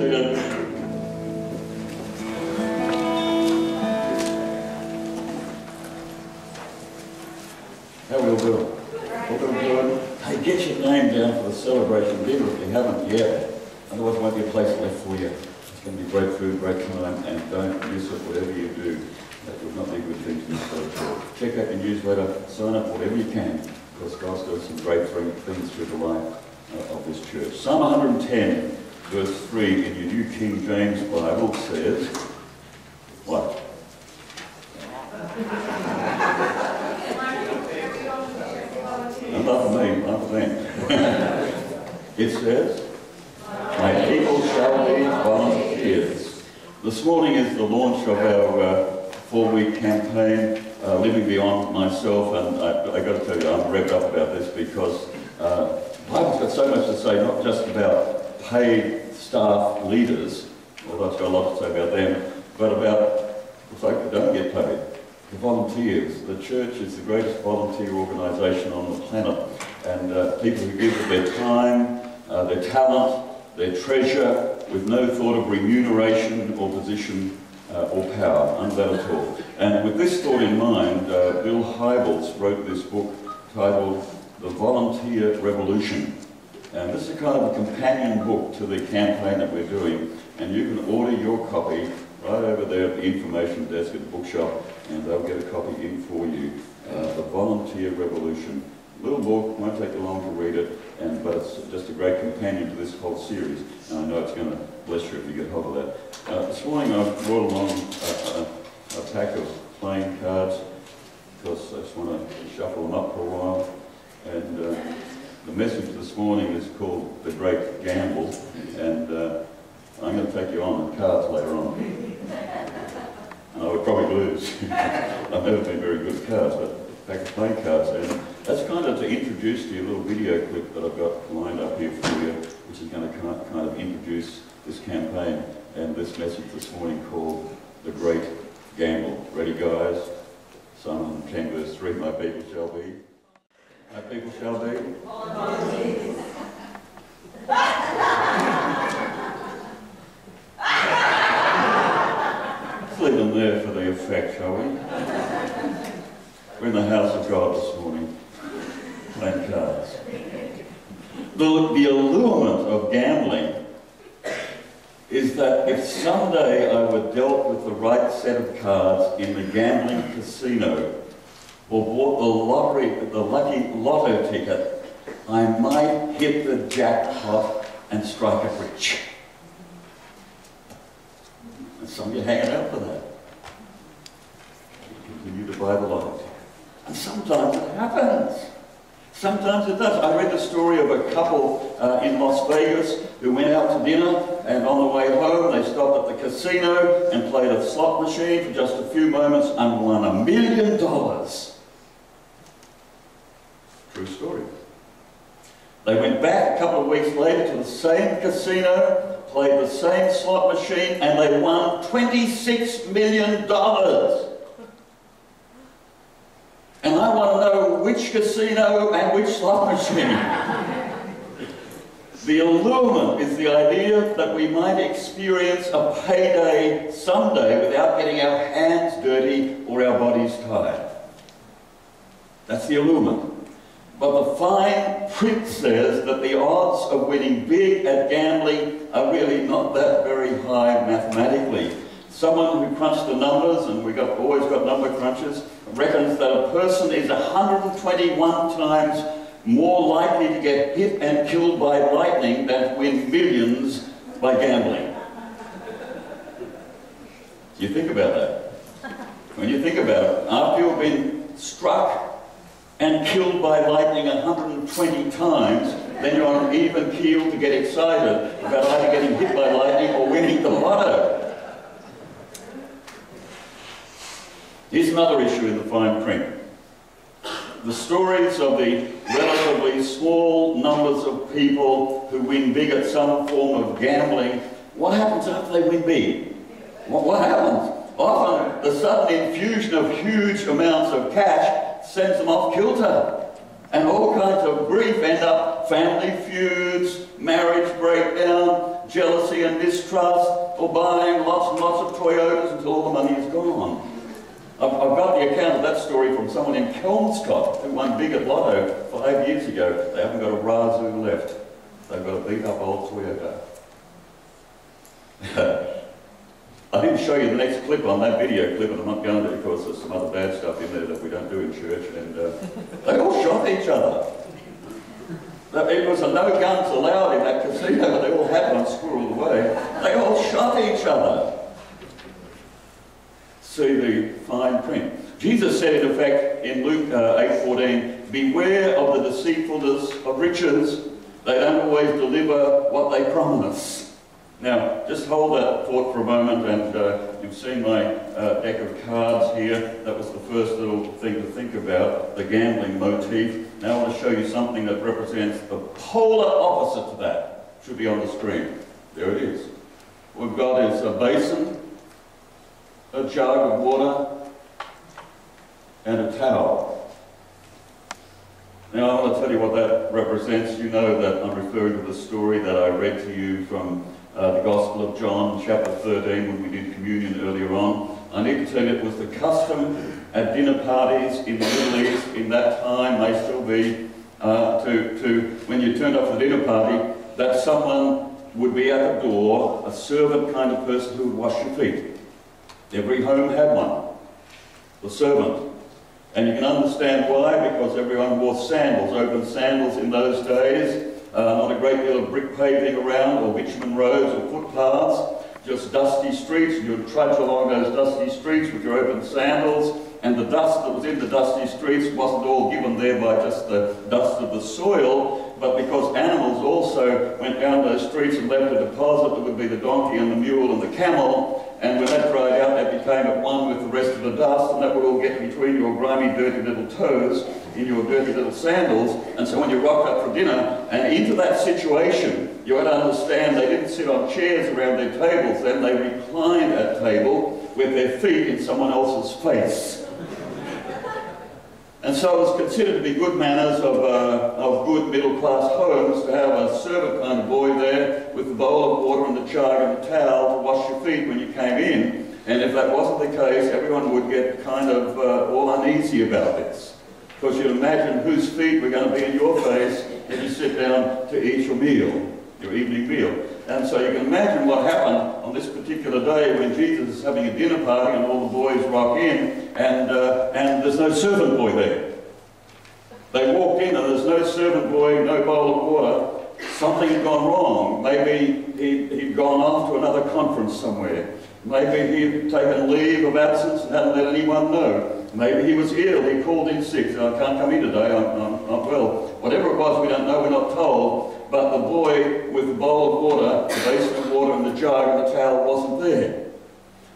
seated. How are we all doing? All good? Hey, get your name down for the celebration dinner if you haven't yet. Otherwise there won't be a place left for you. It's going to be great food, great time, and don't miss it, whatever you do. That would not be a good thing to miss at all. Check out your newsletter, sign up whatever you can, because God's doing some great things through the life of this church. Psalm 110, verse 3 in your New King James Bible says, what? Not for me, not for them. It says, my people shall be volunteers. This morning is the launch of our 4-week campaign, Living Beyond Myself, and I got to tell you, I'm revved up about this because the Bible's got so much to say, not just about paid staff leaders, although it's got a lot to say about them, but about the folk that don't get paid. The volunteers. The church is the greatest volunteer organisation on the planet, and people who give their time, their talent, their treasure, with no thought of remuneration or position or power, none of that at all. And with this thought in mind, Bill Hybels wrote this book titled The Volunteer Revolution. And this is kind of a companion book to the campaign that we're doing, and you can order your copy right over there at the information desk at the bookshop, and they'll get a copy in for you. The Volunteer Revolution. Little book, won't take you long to read it, but it's just a great companion to this whole series. And I know it's going to bless you if you get hold of that. This morning I brought along a pack of playing cards, because I just want to shuffle them up for a while. And the message this morning is called The Great Gamble, and I'm going to take you on the cards later on. And I would probably lose. I've never been very good at cards, but a pack of playing cards. And that's kind of to introduce to you a little video clip that I've got lined up here for you, which is going to kind of introduce this campaign and this message this morning called The Great Gamble. Ready, guys? Psalm 110, verse 3, my people shall be. My people shall be. Let's leave them there for the effect, shall we? We're in the house of God this morning, playing cards. The allurement of gambling is that if someday I were dealt with the right set of cards in the gambling casino, or bought the lottery, the lucky lotto ticket, I might hit the jackpot and strike it rich. And some of you hanging out for that. You continue to buy the lotto ticket. And sometimes it happens. Sometimes it does. I read the story of a couple in Las Vegas who went out to dinner, and on the way home they stopped at the casino and played a slot machine for just a few moments and won $1 million. True story. They went back a couple of weeks later to the same casino, played the same slot machine, and they won $26 million. And I want to know which casino and which slot machine. The allurement is the idea that we might experience a payday someday without getting our hands dirty or our bodies tired. That's the allurement. But the fine print says that the odds of winning big at gambling are really not that very high mathematically. Someone who crunched the numbers, and we've always got number crunchers, reckons that a person is 121 times more likely to get hit and killed by lightning than to win millions by gambling. You think about that. When you think about it, after you've been struck and killed by lightning 120 times, then you're on an even keel to get excited about either getting hit by lightning or winning the lotto. Here's another issue in the fine print. The stories of the relatively small numbers of people who win big at some form of gambling, what happens after they win big? What happens? Often the sudden infusion of huge amounts of cash sends them off kilter, and all kinds of grief end up family feuds, marriage breakdown, jealousy and mistrust, or buying lots and lots of Toyotas until all the money is gone. I've got the account of that story from someone in Kelmscott who won big at Lotto 5 years ago. They haven't got a razoo left. They've got a beat up old Toyota. I didn't show you the next clip on that video clip, and I'm not going to because there's some other bad stuff in there that we don't do in church, and they all shot each other. It was a no guns allowed in that casino, but they all had one squirreled away. They all shot each other. See the fine print. Jesus said, in effect, in Luke 8:14, beware of the deceitfulness of riches. They don't always deliver what they promise. Now, just hold that thought for a moment, and you've seen my deck of cards here. That was the first little thing to think about, the gambling motif. Now I want to show you something that represents the polar opposite to that. Should be on the screen. There it is. What we've got is a basin, a jug of water, and a towel. Now I want to tell you what that represents. You know that I'm referring to the story that I read to you from the Gospel of John, chapter 13, when we did communion earlier on. I need to tell you it was the custom at dinner parties in the Middle East in that time, may still be, when you turned up for the dinner party, that someone would be at the door, a servant kind of person who would wash your feet. Every home had one, the servant. And you can understand why, because everyone wore sandals, open sandals in those days. Not a great deal of brick paving around, or bitumen roads, or footpaths, just dusty streets. And you'd trudge along those dusty streets with your open sandals, and the dust that was in the dusty streets wasn't all given there by just the dust of the soil, but because animals also went down those streets and left a deposit. That would be the donkey and the mule and the camel, and when that dried out, that became at one with the rest of the dust, and that would all get between your grimy, dirty little toes in your dirty little sandals. And so when you rocked up for dinner, and into that situation, you had to understand they didn't sit on chairs around their tables then, they reclined at table with their feet in someone else's face. And so it was considered to be good manners of good middle-class homes to have a servant kind of boy there with the bowl of water and the jug and the towel to wash your feet when you came in. And if that wasn't the case, everyone would get kind of all uneasy about this. Because you'd imagine whose feet were going to be in your face as you sit down to eat your meal, your evening meal. And so you can imagine what happened on this particular day when Jesus is having a dinner party and all the boys rock in, and there's no servant boy there. They walked in and there's no servant boy, no bowl of water. Something had gone wrong. Maybe he'd gone off to another conference somewhere. Maybe he'd taken leave of absence and hadn't let anyone know. Maybe he was ill, he called in sick, so I can't come in today, I'm not well. Whatever it was, we don't know, we're not told. But the boy with the bowl of water, the basin of water and the jug and the towel wasn't there.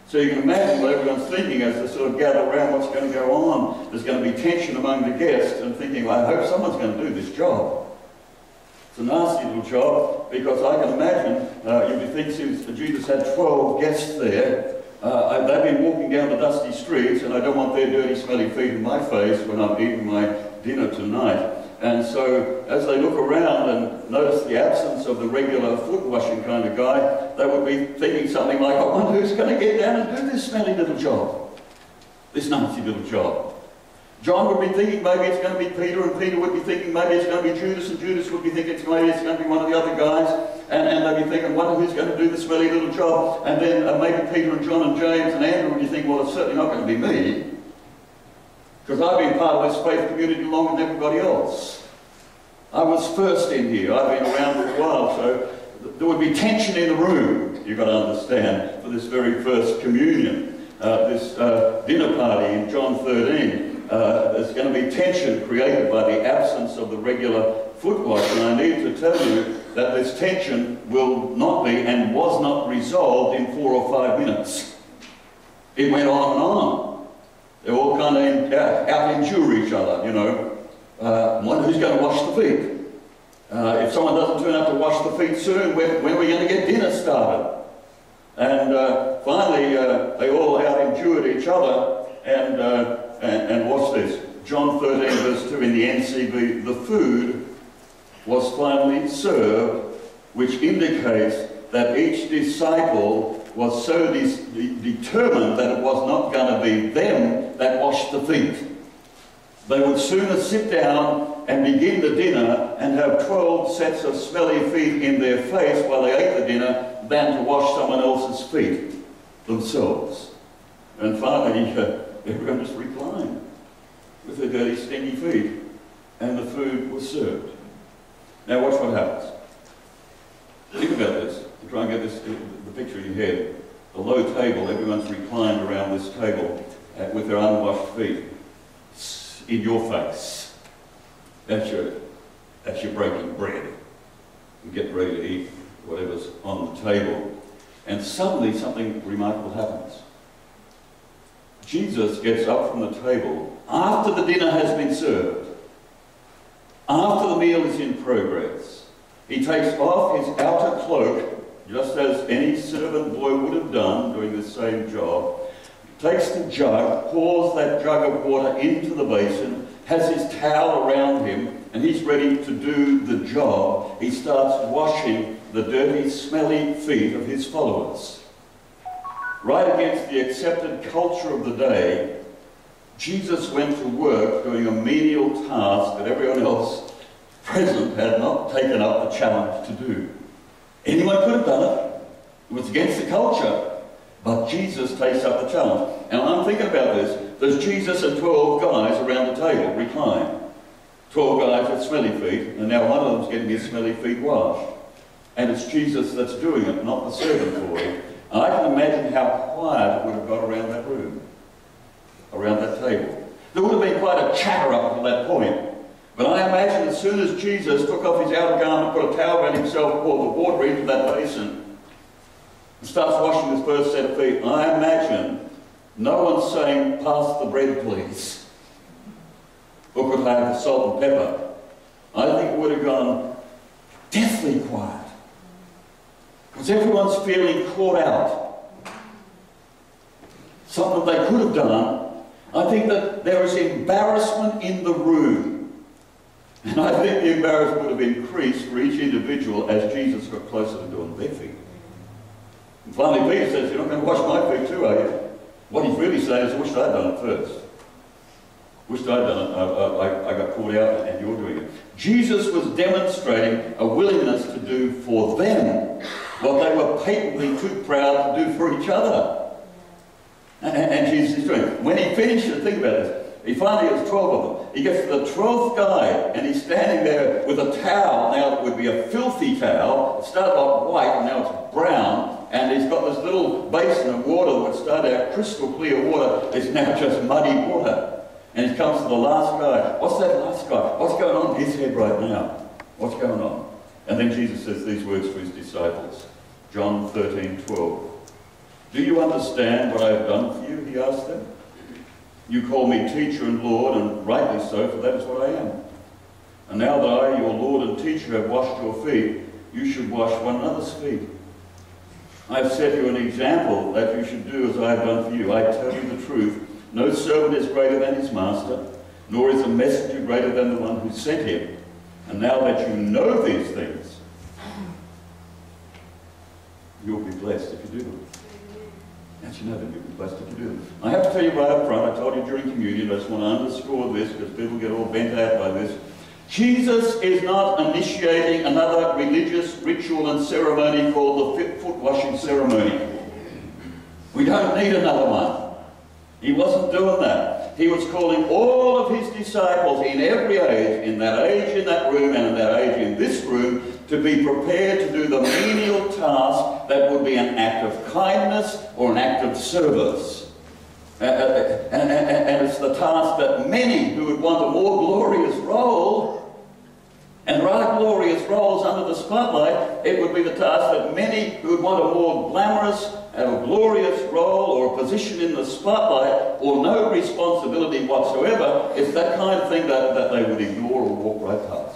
So you can imagine what everyone's thinking as they sort of gather around what's going to go on. There's going to be tension among the guests and thinking, well, I hope someone's going to do this job. It's a nasty little job, because I can imagine, you'd think since Jesus had 12 guests there, they've been walking down the dusty streets, and I don't want their dirty, smelly feet in my face when I'm eating my dinner tonight. And so, as they look around and notice the absence of the regular foot washing kind of guy, they would be thinking something like, I wonder who's going to get down and do this smelly little job, this nasty little job. John would be thinking maybe it's going to be Peter, and Peter would be thinking maybe it's going to be Judas, and Judas would be thinking maybe it's going to be one of the other guys, and they'd be thinking, wonder who's going to do the smelly little job, and then maybe Peter and John and James and Andrew would be thinking, well, it's certainly not going to be me, because I've been part of this faith community longer than everybody else. I was first in here, I've been around for a while, so there would be tension in the room, you've got to understand, for this very first communion, this dinner party in John 13. There's going to be tension created by the absence of the regular foot wash, and I need to tell you that this tension will not be and was not resolved in 4 or 5 minutes. It went on and on. They all kind of out-endure each other, you know. Wonder who's going to wash the feet. If someone doesn't turn up to wash the feet soon, when are we going to get dinner started? And finally, they all out-endured each other, and watch this. John 13 verse 2 in the NCV, the food was finally served, which indicates that each disciple was so determined that it was not going to be them that washed the feet. They would sooner sit down and begin the dinner and have 12 sets of smelly feet in their face while they ate the dinner than to wash someone else's feet themselves. And finally, everyone just reclined with their dirty, stinky feet, and the food was served. Now watch what happens. Think about this. Try and get this, the picture in your head. A low table, everyone's reclined around this table with their unwashed feet. In your face. That's your breaking bread. You get ready to eat whatever's on the table. And suddenly something remarkable happens. Jesus gets up from the table after the dinner has been served, after the meal is in progress. He takes off his outer cloak, just as any servant boy would have done doing the same job, takes the jug, pours that jug of water into the basin, has his towel around him, and he's ready to do the job. He starts washing the dirty, smelly feet of his followers. Right against the accepted culture of the day, Jesus went to work doing a menial task that everyone else present had not taken up the challenge to do. Anyone could have done it. It was against the culture. But Jesus takes up the challenge. And I'm thinking about this. There's Jesus and 12 guys around the table, reclined. 12 guys with smelly feet, and now one of them's getting his smelly feet washed. And it's Jesus that's doing it, not the servant boy. And I can imagine how quiet it would have got around that room, around that table. There would have been quite a chatter up until that point. But I imagine as soon as Jesus took off his outer garment, put a towel around himself, poured the water into that basin, and starts washing his first set of feet, I imagine no one's saying, "Pass the bread, please." Or could I have the salt and pepper? I think it would have gone deathly quiet. Because everyone's feeling caught out. Something they could have done. I think that there is embarrassment in the room. And I think the embarrassment would have increased for each individual as Jesus got closer to doing their feet. And finally Peter says, "You're not going to wash my feet too, are you?" What he's really saying is, "I wish I'd done it first. Wished I'd done it. I got caught out and you're doing it." Jesus was demonstrating a willingness to do for them what they were patently too proud to do for each other. And Jesus is doing it. When he finishes, think about this. He finally gets 12 of them. He gets to the 12th guy, and he's standing there with a towel. Now it would be a filthy towel. It started off white, and now it's brown. And he's got this little basin of water that would start out crystal clear water. It's now just muddy water. And he comes to the last guy. What's that last guy? What's going on in his head right now? What's going on? And then Jesus says these words to his disciples. John 13:12. "Do you understand what I have done for you?" he asked them. "You call me teacher and Lord, and rightly so, for that is what I am. And now that I, your Lord and teacher, have washed your feet, you should wash one another's feet. I have set you an example that you should do as I have done for you. I tell you the truth, no servant is greater than his master, nor is a messenger greater than the one who sent him. And now that you know these things, you'll be blessed if you do them." Don't you know that you'll be blessed if you do them? I have to tell you right up front, I told you during communion, I just want to underscore this because people get all bent out by this. Jesus is not initiating another religious ritual and ceremony called the foot washing ceremony. We don't need another one. He wasn't doing that. He was calling all of his disciples in every age, in that age in that room and in that age in this room, to be prepared to do the menial task that would be an act of kindness or an act of service. And it's the task that many who would want a more glorious role, and rather glorious roles under the spotlight, it would be the task that many who would want a more glamorous and a glorious role or a position in the spotlight or no responsibility whatsoever, it's that kind of thing that they would ignore or walk right past.